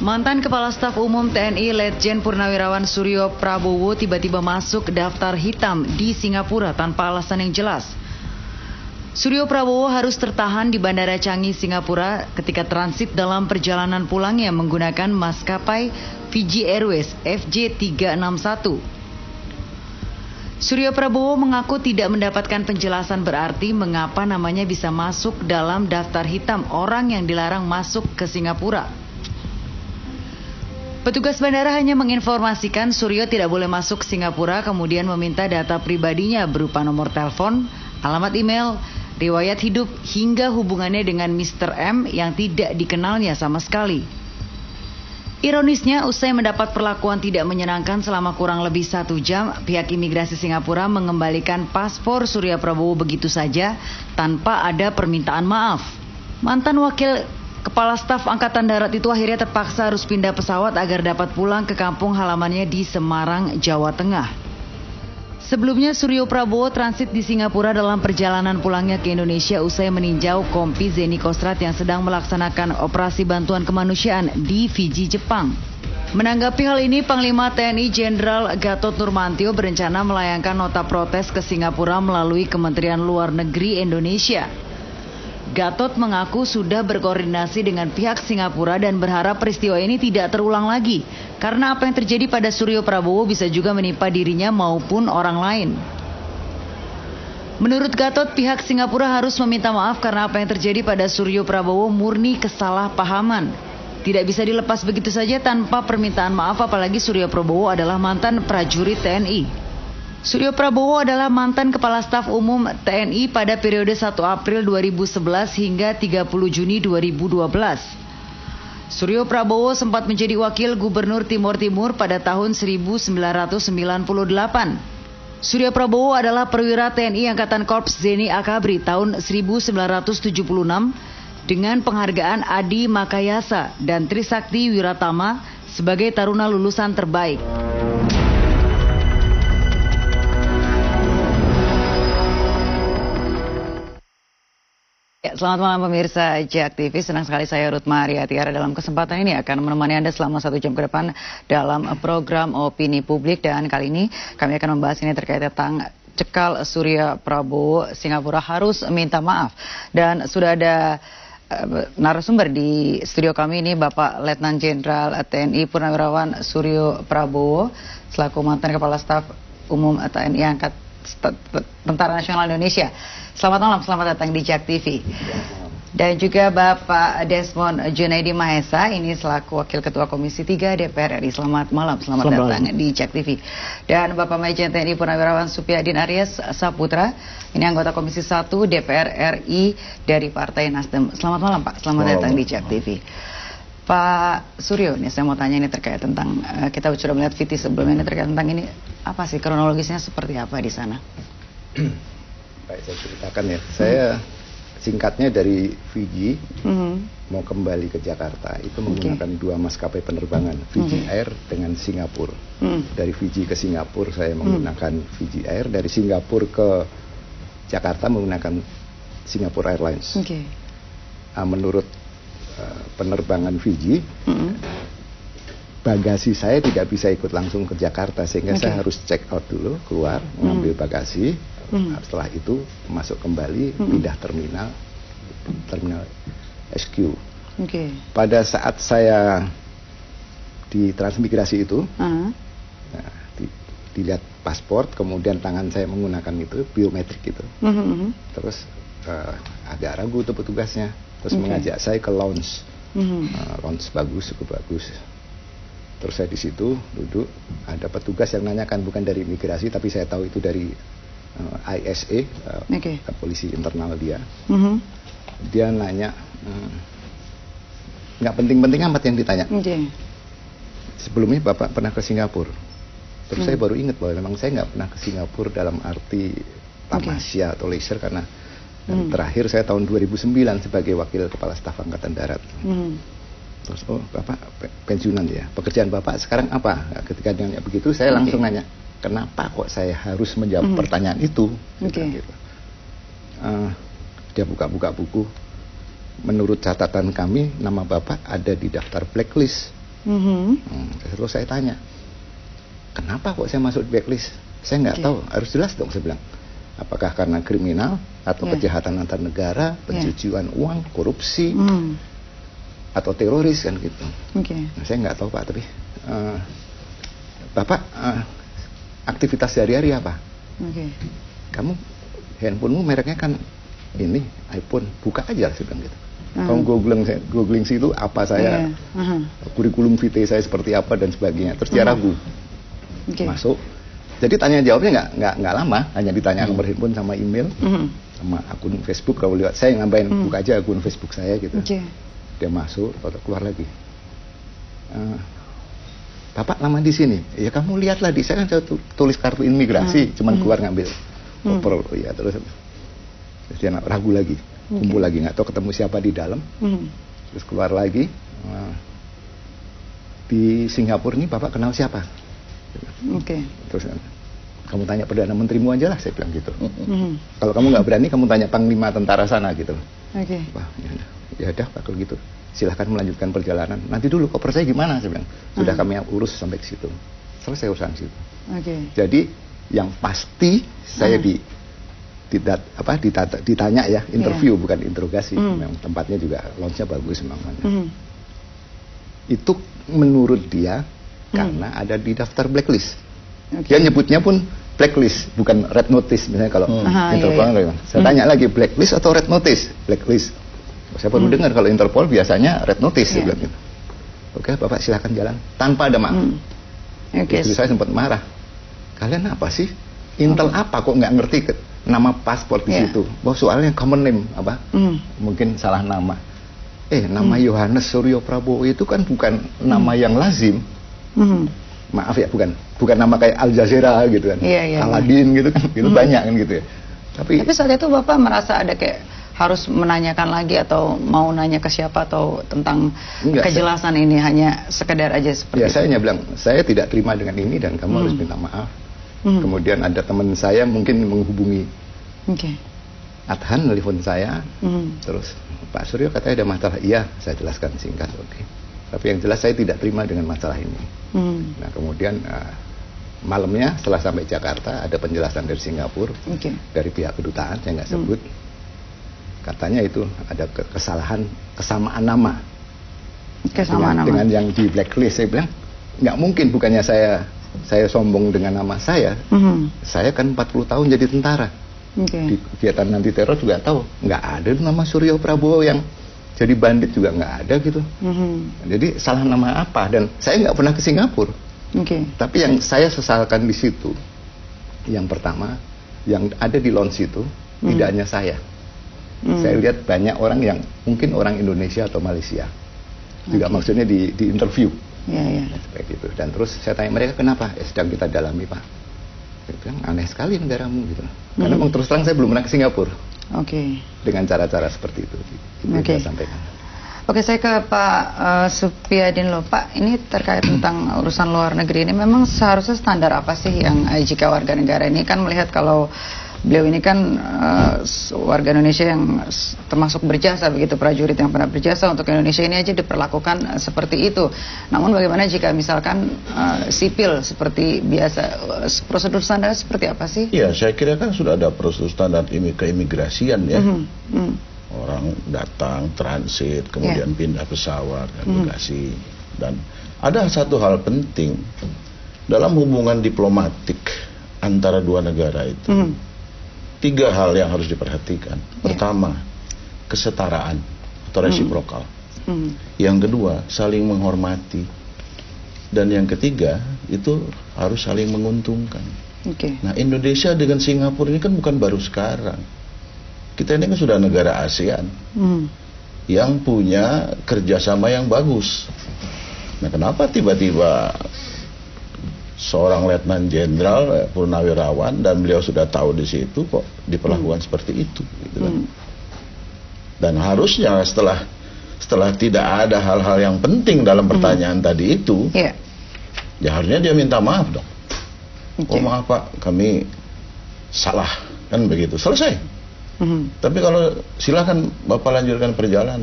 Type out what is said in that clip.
Mantan Kepala Staf Umum TNI Letjen Purnawirawan Suryo Prabowo tiba-tiba masuk daftar hitam di Singapura tanpa alasan yang jelas. Suryo Prabowo harus tertahan di Bandara Changi, Singapura ketika transit dalam perjalanan pulangnya menggunakan maskapai Fiji Airways FJ361. Suryo Prabowo mengaku tidak mendapatkan penjelasan berarti mengapa namanya bisa masuk dalam daftar hitam orang yang dilarang masuk ke Singapura. Petugas bandara hanya menginformasikan Suryo tidak boleh masuk Singapura, kemudian meminta data pribadinya berupa nomor telepon, alamat email, riwayat hidup, hingga hubungannya dengan Mr. M yang tidak dikenalnya sama sekali. Ironisnya, usai mendapat perlakuan tidak menyenangkan selama kurang lebih 1 jam, pihak imigrasi Singapura mengembalikan paspor Suryo Prabowo begitu saja tanpa ada permintaan maaf. Mantan wakil Kepala Staf Angkatan Darat itu akhirnya terpaksa harus pindah pesawat agar dapat pulang ke kampung halamannya di Semarang, Jawa Tengah. Sebelumnya Suryo Prabowo transit di Singapura dalam perjalanan pulangnya ke Indonesia usai meninjau Kompi Zeni Kostrat yang sedang melaksanakan operasi bantuan kemanusiaan di Fiji, Jepang. Menanggapi hal ini, Panglima TNI Jenderal Gatot Nurmantio berencana melayangkan nota protes ke Singapura melalui Kementerian Luar Negeri Indonesia. Gatot mengaku sudah berkoordinasi dengan pihak Singapura dan berharap peristiwa ini tidak terulang lagi, karena apa yang terjadi pada Suryo Prabowo bisa juga menimpa dirinya maupun orang lain. Menurut Gatot, pihak Singapura harus meminta maaf karena apa yang terjadi pada Suryo Prabowo murni kesalahpahaman. Tidak bisa dilepas begitu saja tanpa permintaan maaf, apalagi Suryo Prabowo adalah mantan prajurit TNI. Suryo Prabowo adalah mantan Kepala Staf Umum TNI pada periode 1 April 2011 hingga 30 Juni 2012. Suryo Prabowo sempat menjadi wakil gubernur Timur Timur pada tahun 1998. Suryo Prabowo adalah perwira TNI Angkatan Korps Zeni Akabri tahun 1976 dengan penghargaan Adi Makayasa dan Trisakti Wiratama sebagai taruna lulusan terbaik. Ya, selamat malam pemirsa JAK TV, senang sekali saya Ruth Maria Tiara dalam kesempatan ini akan menemani Anda selama 1 jam ke depan dalam program Opini Publik, dan kali ini kami akan membahas ini terkait tentang cekal Suryo Prabowo Singapura harus minta maaf, dan sudah ada narasumber di studio kami ini Bapak Letnan Jenderal TNI Purnawirawan Suryo Prabowo selaku mantan Kepala Staf Umum TNI Tentara Nasional Indonesia. Selamat malam, selamat datang di JAK TV. Dan juga Bapak Desmond Junaidi Mahesa, ini selaku Wakil Ketua Komisi 3 DPR RI. Selamat malam, selamat datang di JAK TV. Dan Bapak Majen TNI Purnawirawan Supyadin Aries Saputra, ini anggota Komisi 1 DPR RI dari Partai Nasdem. Selamat malam Pak, selamat datang di JAK TV. Pak Suryo, nih saya mau tanya ini terkait tentang, kita sudah melihat VT sebelumnya, ini terkait tentang ini, apa sih kronologisnya seperti apa di sana? Baik, saya ceritakan ya. Saya singkatnya dari Fiji mau kembali ke Jakarta itu menggunakan 2 maskapai penerbangan, Fiji Air dengan Singapura. Dari Fiji ke Singapura saya menggunakan Fiji Air, dari Singapura ke Jakarta menggunakan Singapore Airlines. Menurut penerbangan Fiji, bagasi saya tidak bisa ikut langsung ke Jakarta, sehingga saya harus check out dulu, keluar mengambil bagasi. Setelah itu masuk kembali, pindah terminal SQ. Pada saat saya di transmigrasi itu, dilihat paspor, kemudian tangan saya menggunakan itu biometrik itu. Terus agak ragu tuh petugasnya, terus mengajak saya ke lounge. Lounge bagus, cukup bagus. Terus saya di situ duduk, ada petugas yang nanyakan, bukan dari imigrasi tapi saya tahu itu dari ISA, polisi internal dia. Dia nanya, nggak penting-penting amat yang ditanya. Sebelumnya Bapak pernah ke Singapura? Terus saya baru ingat bahwa memang saya nggak pernah ke Singapura dalam arti tamasya atau leisure, karena terakhir saya tahun 2009 sebagai Wakil Kepala Staf Angkatan Darat. Terus, oh Bapak pensiunan ya, pekerjaan Bapak sekarang apa? Nah, ketika dia nanya begitu, saya langsung nanya, kenapa kok saya harus menjawab pertanyaan itu? Gitu. Dia buka-buka buku. Menurut catatan kami, nama Bapak ada di daftar blacklist Terus saya tanya, kenapa kok saya masuk blacklist? Saya nggak tahu, harus jelas dong, saya bilang. Apakah karena kriminal atau kejahatan antar negara, pencucian uang, korupsi, atau teroris kan gitu. Nah, saya nggak tahu Pak, tapi Bapak aktivitas sehari-hari apa? Kamu handphonemu mereknya kan ini iPhone, buka aja, saya bilang gitu. Kamu googling situ apa saya, kurikulum vitae saya seperti apa dan sebagainya. Terus dia ragu, masuk. Jadi tanya jawabnya nggak lama, hanya ditanya nomor handphone sama email, sama akun Facebook. Kalau lihat saya nambahin, buka aja akun Facebook saya gitu. Dia masuk, keluar lagi. Bapak lama di sini, ya kamu lihatlah di saya kan saya tulis kartu imigrasi, cuman keluar ngambil koper, ya terus dia ragu lagi, kumpul lagi, nggak tahu ketemu siapa di dalam, terus keluar lagi. Di Singapura ini Bapak kenal siapa? Terus kamu tanya Perdana Menterimu aja lah, saya bilang gitu. Kalau kamu nggak berani, kamu tanya Panglima tentara sana gitu. Wah, ya udah Pak, kalau gitu silahkan melanjutkan perjalanan. Nanti dulu koper saya gimana, saya bilang. Sudah kami urus sampai ke situ. Selesai urusan situ. Jadi yang pasti saya ditanya ya, interview bukan interogasi. Memang tempatnya juga lounge-nya bagus memang. Itu menurut dia karena ada di daftar blacklist. Dia nyebutnya pun blacklist, bukan red notice. Misalnya kalau Interpol, saya tanya lagi, blacklist atau red notice? Blacklist. Saya baru dengar kalau Interpol biasanya red notice. Dia bilang gitu. Oke, Bapak silakan jalan tanpa ada maaf. Istri saya sempat marah. Kalian apa sih? Intel apa kok nggak ngerti nama paspor di situ? Bahwa soalnya common name apa? Mungkin salah nama. Nama Yohanes Suryo Prabowo itu kan bukan nama yang lazim. Maaf ya, bukan nama kayak Al Jazeera gitu kan, Aladin gitu kan, itu banyak kan gitu ya. Tapi saat itu Bapak merasa ada kayak harus menanyakan lagi atau mau nanya ke siapa atau tentang kejelasan ini hanya sekedar aja seperti itu? Saya hanya bilang, saya tidak terima dengan ini dan kamu harus minta maaf. Kemudian ada teman saya mungkin menghubungi Adhan, telepon saya, terus Pak Suryo katanya ada masalah. Iya, saya jelaskan singkat, tapi yang jelas saya tidak terima dengan masalah ini. Nah kemudian malamnya setelah sampai Jakarta ada penjelasan dari Singapura, dari pihak kedutaan, saya nggak sebut. Katanya itu ada kesalahan kesamaan nama. Dengan yang di blacklist. Saya bilang nggak mungkin, bukannya saya sombong dengan nama saya. Saya kan 40 tahun jadi tentara. Di kegiatan anti teror juga tahu nggak ada nama Suryo Prabowo yang jadi bandit juga nggak ada gitu. Jadi salah nama apa? Dan saya nggak pernah ke Singapura. Tapi yang saya sesalkan di situ, yang pertama, yang ada di lounge itu tidak hanya saya. Saya lihat banyak orang yang mungkin orang Indonesia atau Malaysia juga, maksudnya di interview. Seperti itu. Dan terus saya tanya mereka kenapa? Sedang kita dalami Pak. Saya bilang aneh sekali negaramu gitu. Karena memang terus terang saya belum pernah ke Singapura. Dengan cara-cara seperti itu. Saya sampaikan. Saya ke Pak Supyadin loh Pak, ini terkait tentang urusan luar negeri ini memang seharusnya standar apa sih yang jika warga negara ini kan melihat kalau beliau ini kan warga Indonesia yang termasuk berjasa begitu, prajurit yang pernah berjasa untuk Indonesia ini aja diperlakukan seperti itu. Namun bagaimana jika misalkan sipil seperti biasa, prosedur standar seperti apa sih? Ya, saya kira kan sudah ada prosedur standar keimigrasian ya. Orang datang, transit, kemudian pindah pesawat, bagasi. Dan ada satu hal penting dalam hubungan diplomatik antara dua negara itu. 3 hal yang harus diperhatikan. Pertama, kesetaraan atau resiprokal. Yang kedua, saling menghormati. Dan yang ketiga, itu harus saling menguntungkan. Nah, Indonesia dengan Singapura ini kan bukan baru sekarang. Kita ini kan sudah negara ASEAN yang punya kerjasama yang bagus. Nah, kenapa tiba-tiba seorang letnan jenderal purnawirawan dan beliau sudah tahu di situ kok diperlakukan seperti itu, gitu kan? Dan harusnya setelah tidak ada hal-hal yang penting dalam pertanyaan tadi itu, ya harusnya dia minta maaf dong. Oh maaf Pak, kami salah, kan begitu, selesai. Tapi kalau silakan Bapak lanjutkan perjalanan.